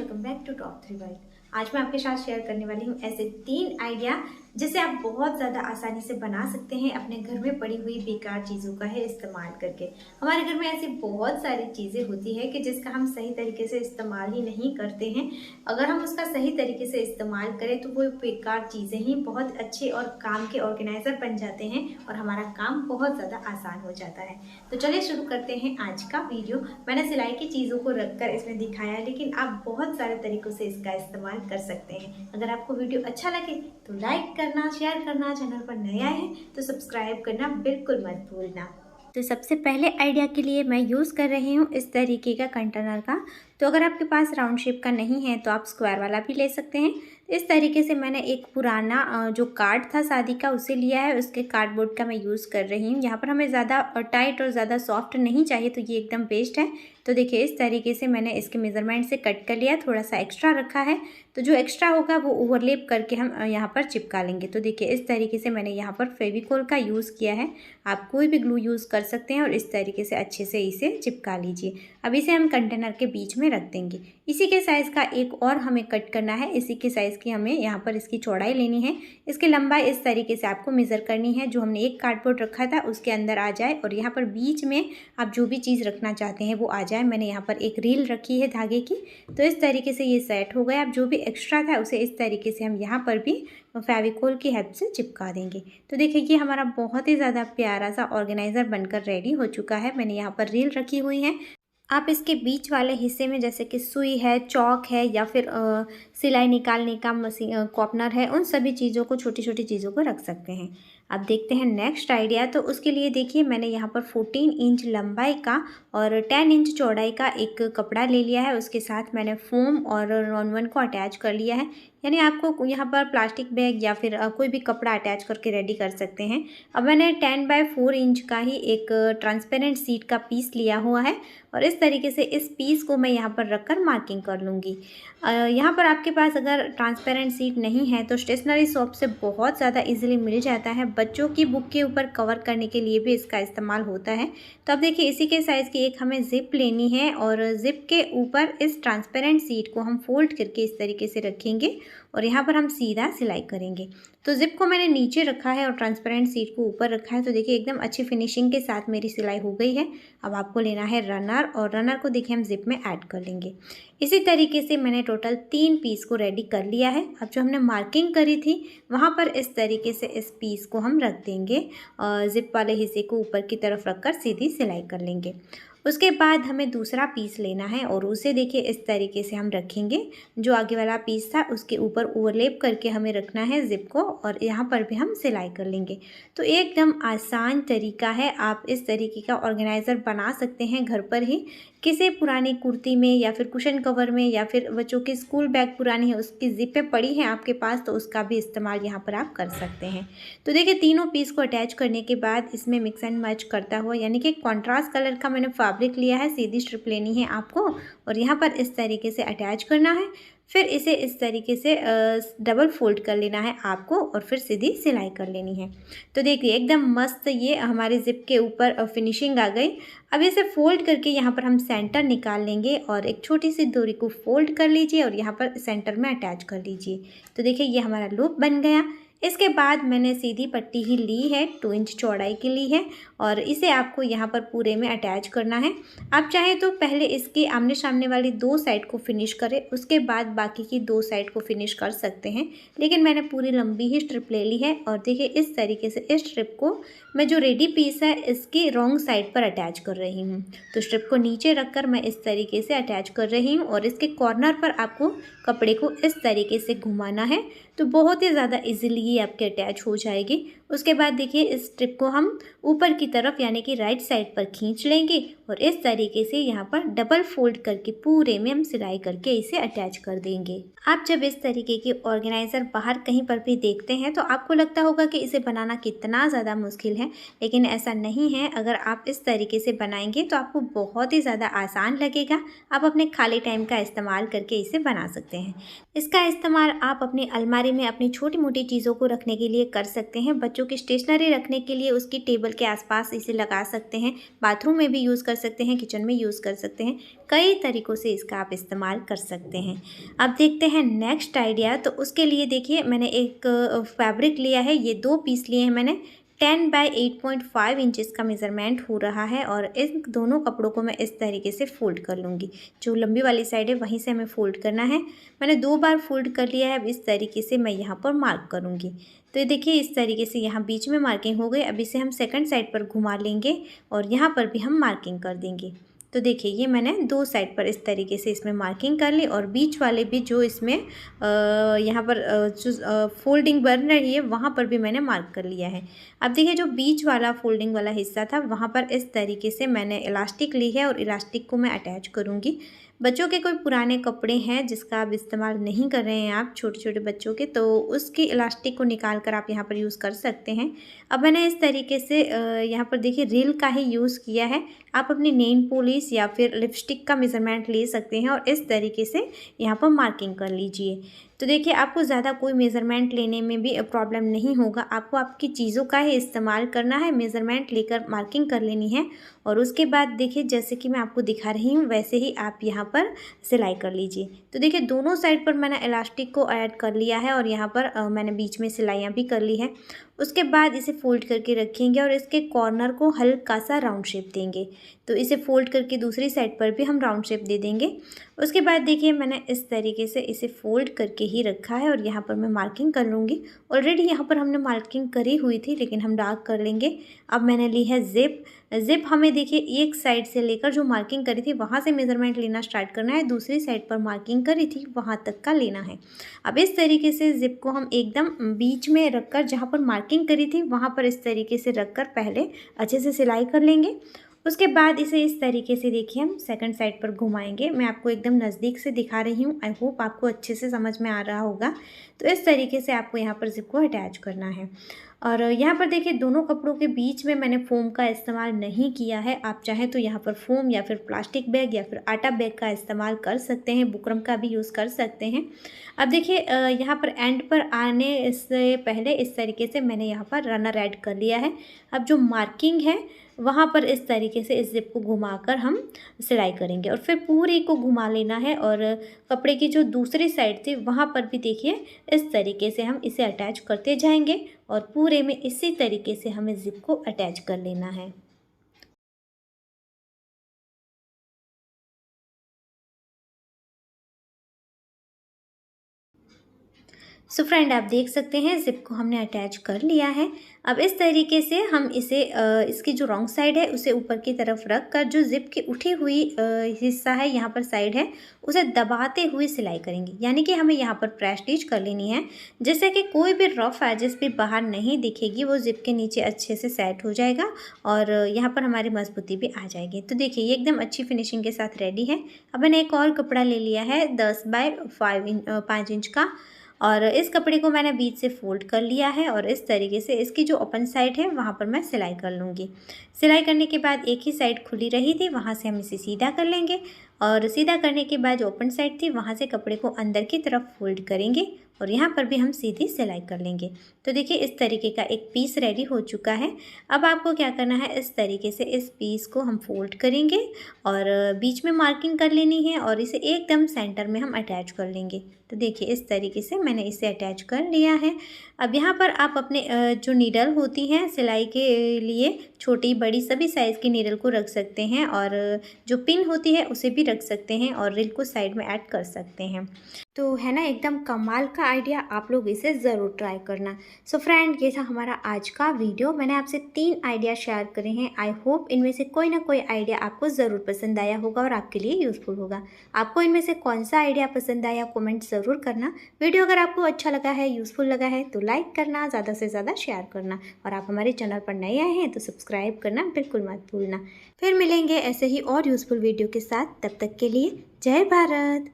Welcome back to top 3 white. आज मैं आपके साथ शेयर करने वाली हूँ ऐसे 3 आइडिया जिसे आप बहुत ज़्यादा आसानी से बना सकते हैं अपने घर में पड़ी हुई बेकार चीज़ों का है इस्तेमाल करके। हमारे घर में ऐसी बहुत सारी चीज़ें होती है कि जिसका हम सही तरीके से इस्तेमाल ही नहीं करते हैं। अगर हम उसका सही तरीके से इस्तेमाल करें तो वो बेकार चीज़ें ही बहुत अच्छे और काम के ऑर्गेनाइज़र बन जाते हैं और हमारा काम बहुत ज़्यादा आसान हो जाता है। तो चलिए शुरू करते हैं आज का वीडियो। मैंने सिलाई की चीज़ों को रखकर इसमें दिखाया है, लेकिन आप बहुत सारे तरीकों से इसका इस्तेमाल कर सकते हैं। अगर आपको वीडियो अच्छा लगे तो लाइक करना, शेयर करना, चैनल पर नया है तो सब्सक्राइब करना बिल्कुल मत भूलना। तो सबसे पहले आइडिया के लिए मैं यूज़ कर रही हूँ इस तरीके का कंटेनर का। तो अगर आपके पास राउंड शेप का नहीं है तो आप स्क्वायर वाला भी ले सकते हैं। इस तरीके से मैंने एक पुराना जो कार्ड था शादी का उसे लिया है, उसके कार्डबोर्ड का मैं यूज़ कर रही हूँ। यहाँ पर हमें ज़्यादा टाइट और ज़्यादा सॉफ्ट नहीं चाहिए, तो ये एकदम बेस्ट है। तो देखिए इस तरीके से मैंने इसके मेज़रमेंट से कट कर लिया, थोड़ा सा एक्स्ट्रा रखा है। तो जो एक्स्ट्रा होगा वो ओवरलेप करके हम यहाँ पर चिपका लेंगे। तो देखिए इस तरीके से मैंने यहाँ पर फेविकोल का यूज़ किया है। आप कोई भी ग्लू यूज़ कर सकते हैं और इस तरीके से अच्छे से इसे चिपका लीजिए। अब इसे हम कंटेनर के बीच में रख देंगे। इसी के साइज़ का एक और हमें कट करना है। इसी के साइज़ की हमें यहाँ पर इसकी चौड़ाई लेनी है। इसकी लंबाई इस तरीके से आपको मेज़र करनी है। जो हमने एक कार्डबोर्ड रखा था उसके अंदर आ जाए और यहाँ पर बीच में आप जो भी चीज़ रखना चाहते हैं वो आ जाए। मैंने यहाँ पर एक रील रखी है धागे की, तो इस तरीके से ये सेट हो गया। अब जो भी एक्स्ट्रा था उसे इस तरीके से हम यहाँ पर भी फेविकोल की हेल्प से चिपका देंगे। तो देखिए ये हमारा बहुत ही ज़्यादा प्यारा सा ऑर्गेनाइज़र बनकर रेडी हो चुका है। मैंने यहाँ पर रील रखी हुई है। आप इसके बीच वाले हिस्से में जैसे कि सुई है, चौक है या फिर सिलाई निकालने का मशीन कॉर्नर है, उन सभी चीज़ों को, छोटी छोटी चीज़ों को रख सकते हैं। अब देखते हैं नेक्स्ट आइडिया। तो उसके लिए देखिए मैंने यहाँ पर 14 इंच लंबाई का और 10 इंच चौड़ाई का एक कपड़ा ले लिया है। उसके साथ मैंने फोम और नॉन-वन को अटैच कर लिया है। यानी आपको यहाँ पर प्लास्टिक बैग या फिर कोई भी कपड़ा अटैच करके रेडी कर सकते हैं। अब मैंने 10 बाय 4 इंच का ही एक ट्रांसपेरेंट शीट का पीस लिया हुआ है और इस तरीके से इस पीस को मैं यहाँ पर रखकर मार्किंग कर लूँगी। यहाँ पर आपके पास अगर ट्रांसपेरेंट शीट नहीं है तो स्टेशनरी शॉप से बहुत ज़्यादा इजीली मिल जाता है। बच्चों की बुक के ऊपर कवर करने के लिए भी इसका इस्तेमाल होता है। तो अब देखिए इसी के साइज़ की एक हमें ज़िप लेनी है और ज़िप के ऊपर इस ट्रांसपेरेंट शीट को हम फोल्ड करके इस तरीके से रखेंगे और यहाँ पर हम सीधा सिलाई करेंगे। तो ज़िप को मैंने नीचे रखा है और ट्रांसपेरेंट शीट को ऊपर रखा है। तो देखिए एकदम अच्छी फिनिशिंग के साथ मेरी सिलाई हो गई है। अब आपको लेना है रनर और रनर को देखिए हम ज़िप में ऐड कर लेंगे। इसी तरीके से मैंने टोटल 3 पीस को रेडी कर लिया है। अब जो हमने मार्किंग करी थी वहाँ पर इस तरीके से इस पीस को हम रख देंगे और ज़िप वाले हिस्से को ऊपर की तरफ रखकर सीधी सिलाई कर लेंगे। उसके बाद हमें दूसरा पीस लेना है और उसे देखिए इस तरीके से हम रखेंगे। जो आगे वाला पीस था उसके ऊपर ओवरलेप करके हमें रखना है ज़िप को और यहाँ पर भी हम सिलाई कर लेंगे। तो एकदम आसान तरीका है। आप इस तरीके का ऑर्गेनाइज़र बना सकते हैं घर पर ही। किसी पुरानी कुर्ती में या फिर कुशन कवर में या फिर बच्चों की स्कूल बैग पुरानी है उसकी ज़िपें पड़ी हैं आपके पास तो उसका भी इस्तेमाल यहाँ पर आप कर सकते हैं। तो देखिए तीनों पीस को अटैच करने के बाद इसमें मिक्स एंड मैच करता हुआ, यानी कि कॉन्ट्रास्ट कलर का मैंने फैब्रिक लिया है। सीधी स्ट्रिप लेनी है आपको और यहाँ पर इस तरीके से अटैच करना है। फिर इसे इस तरीके से डबल फोल्ड कर लेना है आपको और फिर सीधी सिलाई कर लेनी है। तो देखिए एकदम मस्त ये हमारे ज़िप के ऊपर फिनिशिंग आ गई। अब इसे फोल्ड करके यहाँ पर हम सेंटर निकाल लेंगे और एक छोटी सी डोरी को फोल्ड कर लीजिए और यहाँ पर सेंटर में अटैच कर लीजिए। तो देखिए ये हमारा लूप बन गया। इसके बाद मैंने सीधी पट्टी ही ली है, 2 इंच चौड़ाई की ली है और इसे आपको यहाँ पर पूरे में अटैच करना है। आप चाहे तो पहले इसके आमने सामने वाली 2 साइड को फिनिश करें, उसके बाद बाकी की 2 साइड को फिनिश कर सकते हैं, लेकिन मैंने पूरी लंबी ही स्ट्रिप ले ली है। और देखिए इस तरीके से इस स्ट्रिप को मैं जो रेडी पीस है इसकी रॉन्ग साइड पर अटैच कर रही हूँ। तो स्ट्रिप को नीचे रखकर मैं इस तरीके से अटैच कर रही हूँ और इसके कॉर्नर पर आपको कपड़े को इस तरीके से घुमाना है। तो बहुत ही ज़्यादा इजीली ये आपके अटैच हो जाएगी। उसके बाद देखिए इस स्ट्रिप को हम ऊपर की तरफ यानी कि राइट साइड पर खींच लेंगे और इस तरीके से यहाँ पर डबल फोल्ड करके पूरे में हम सिलाई करके इसे अटैच कर देंगे। आप जब इस तरीके की ऑर्गेनाइज़र बाहर कहीं पर भी देखते हैं तो आपको लगता होगा कि इसे बनाना कितना ज़्यादा मुश्किल है, लेकिन ऐसा नहीं है। अगर आप इस तरीके से बनाएंगे तो आपको बहुत ही ज़्यादा आसान लगेगा। आप अपने खाली टाइम का इस्तेमाल करके इसे बना सकते हैं। इसका इस्तेमाल आप अपनी अलमारी में अपनी छोटी मोटी चीज़ों को रखने के लिए कर सकते हैं। बच्चों बच्चों की स्टेशनरी रखने के लिए उसकी टेबल के आसपास इसे लगा सकते हैं, बाथरूम में भी यूज़ कर सकते हैं, किचन में यूज़ कर सकते हैं। कई तरीक़ों से इसका आप इस्तेमाल कर सकते हैं। अब देखते हैं नेक्स्ट आइडिया। तो उसके लिए देखिए मैंने एक फैब्रिक लिया है, ये 2 पीस लिए हैं मैंने। 10 बाय 8.5 इंचेस का मेज़रमेंट हो रहा है और इन दोनों कपड़ों को मैं इस तरीके से फ़ोल्ड कर लूँगी। जो लंबी वाली साइड है वहीं से हमें फ़ोल्ड करना है। मैंने 2 बार फ़ोल्ड कर लिया है। अब इस तरीके से मैं यहाँ पर मार्क करूँगी। तो ये देखिए इस तरीके से यहाँ बीच में मार्किंग हो गई। अब इसे हम सेकंड साइड पर घुमा लेंगे और यहाँ पर भी हम मार्किंग कर देंगे। तो देखिए ये मैंने 2 साइड पर इस तरीके से इसमें मार्किंग कर ली और बीच वाले भी जो इसमें यहाँ पर जो फोल्डिंग बन रही है वहाँ पर भी मैंने मार्क कर लिया है। अब देखिए जो बीच वाला फोल्डिंग वाला हिस्सा था वहाँ पर इस तरीके से मैंने इलास्टिक ली है और इलास्टिक को मैं अटैच करूँगी। बच्चों के कोई पुराने कपड़े हैं जिसका आप इस्तेमाल नहीं कर रहे हैं आप छोटे छोटे बच्चों के, तो उसकी इलास्टिक को निकाल कर आप यहाँ पर यूज़ कर सकते हैं। अब मैंने इस तरीके से यहाँ पर देखिए रील का ही यूज़ किया है। आप अपनी नेल पॉलिश या फिर लिपस्टिक का मेज़रमेंट ले सकते हैं और इस तरीके से यहाँ पर मार्किंग कर लीजिए। तो देखिए आपको ज़्यादा कोई मेज़रमेंट लेने में भी प्रॉब्लम नहीं होगा। आपको आपकी चीज़ों का ही इस्तेमाल करना है, मेज़रमेंट लेकर मार्किंग कर लेनी है और उसके बाद देखिए जैसे कि मैं आपको दिखा रही हूँ वैसे ही आप यहाँ पर सिलाई कर लीजिए। तो देखिए दोनों साइड पर मैंने इलास्टिक को ऐड कर लिया है और यहाँ पर मैंने बीच में सिलाइयाँ भी कर ली है। उसके बाद इसे फ़ोल्ड करके रखेंगे और इसके कॉर्नर को हल्का सा राउंड शेप देंगे। तो इसे फ़ोल्ड करके दूसरी साइड पर भी हम राउंड शेप दे देंगे। उसके बाद देखिए मैंने इस तरीके से इसे फ़ोल्ड करके ही रखा है और यहाँ पर मैं मार्किंग कर लूँगी। ऑलरेडी यहाँ पर हमने मार्किंग करी हुई थी लेकिन हम डार्क कर लेंगे। अब मैंने ली है ज़िप। ज़िप हमें देखिए एक साइड से लेकर जो मार्किंग करी थी वहाँ से मेज़रमेंट लेना स्टार्ट करना है, दूसरी साइड पर मार्किंग करी थी वहाँ तक का लेना है। अब इस तरीके से ज़िप को हम एकदम बीच में रखकर जहाँ पर मार्किंग करी थी वहाँ पर इस तरीके से रखकर पहले अच्छे से सिलाई कर लेंगे। उसके बाद इसे इस तरीके से देखिए हम सेकंड साइड पर घुमाएंगे। मैं आपको एकदम नज़दीक से दिखा रही हूँ, आई होप आपको अच्छे से समझ में आ रहा होगा। तो इस तरीके से आपको यहाँ पर ज़िप को अटैच करना है और यहाँ पर देखिए दोनों कपड़ों के बीच में मैंने फ़ोम का इस्तेमाल नहीं किया है। आप चाहें तो यहाँ पर फ़ोम या फिर प्लास्टिक बैग या फिर आटा बैग का इस्तेमाल कर सकते हैं, बुकरम का भी यूज़ कर सकते हैं। अब देखिए यहाँ पर एंड पर आने से पहले इस तरीके से मैंने यहाँ पर रनर ऐड कर लिया है। अब जो मार्किंग है वहाँ पर इस तरीके से इस ज़िप को घुमाकर हम सिलाई करेंगे और फिर पूरी को घुमा लेना है और कपड़े की जो दूसरी साइड थी वहाँ पर भी देखिए इस तरीके से हम इसे अटैच करते जाएंगे और पूरे में इसी तरीके से हमें ज़िप को अटैच कर लेना है। सो फ्रेंड आप देख सकते हैं ज़िप को हमने अटैच कर लिया है। अब इस तरीके से हम इसे इसकी जो रॉन्ग साइड है उसे ऊपर की तरफ रख कर जो ज़िप की उठी हुई हिस्सा है यहाँ पर साइड है उसे दबाते हुए सिलाई करेंगे। यानी कि हमें यहाँ पर प्रेस स्टिच कर लेनी है जिससे कि कोई भी रफ एजेस भी बाहर नहीं दिखेगी, वो ज़िप के नीचे अच्छे से सेट हो जाएगा और यहाँ पर हमारी मजबूती भी आ जाएगी। तो देखिए ये एकदम अच्छी फिनिशिंग के साथ रेडी है। अब मैंने एक और कपड़ा ले लिया है 10 बाय 5 इंच का और इस कपड़े को मैंने बीच से फ़ोल्ड कर लिया है और इस तरीके से इसकी जो ओपन साइड है वहाँ पर मैं सिलाई कर लूँगी। सिलाई करने के बाद एक ही साइड खुली रही थी वहाँ से हम इसे सीधा कर लेंगे और सीधा करने के बाद जो ओपन साइड थी वहाँ से कपड़े को अंदर की तरफ फोल्ड करेंगे और यहाँ पर भी हम सीधी सिलाई कर लेंगे। तो देखिए इस तरीके का एक पीस रेडी हो चुका है। अब आपको क्या करना है, इस तरीके से इस पीस को हम फोल्ड करेंगे और बीच में मार्किंग कर लेनी है और इसे एकदम सेंटर में हम अटैच कर लेंगे। तो देखिए इस तरीके से मैंने इसे अटैच कर लिया है। अब यहाँ पर आप अपने जो नीडल होती हैं सिलाई के लिए छोटी बड़ी सभी साइज़ की नीडल को रख सकते हैं और जो पिन होती है उसे भी रख सकते हैं और रील को साइड में ऐड कर सकते हैं। तो है ना एकदम कमाल का आइडिया, आप लोग इसे ज़रूर ट्राई करना। सो फ्रेंड ये था हमारा आज का वीडियो। मैंने आपसे 3 आइडिया शेयर करे हैं। आई होप इनमें से कोई ना कोई आइडिया आपको ज़रूर पसंद आया होगा और आपके लिए यूज़फुल होगा। आपको इनमें से कौन सा आइडिया पसंद आया कमेंट ज़रूर करना। वीडियो अगर आपको अच्छा लगा है, यूज़फुल लगा है तो लाइक करना, ज़्यादा से ज़्यादा शेयर करना और आप हमारे चैनल पर नए आए हैं तो सब्सक्राइब करना बिल्कुल मत भूलना। फिर मिलेंगे ऐसे ही और यूज़फुल वीडियो के साथ, तब तक के लिए जय भारत।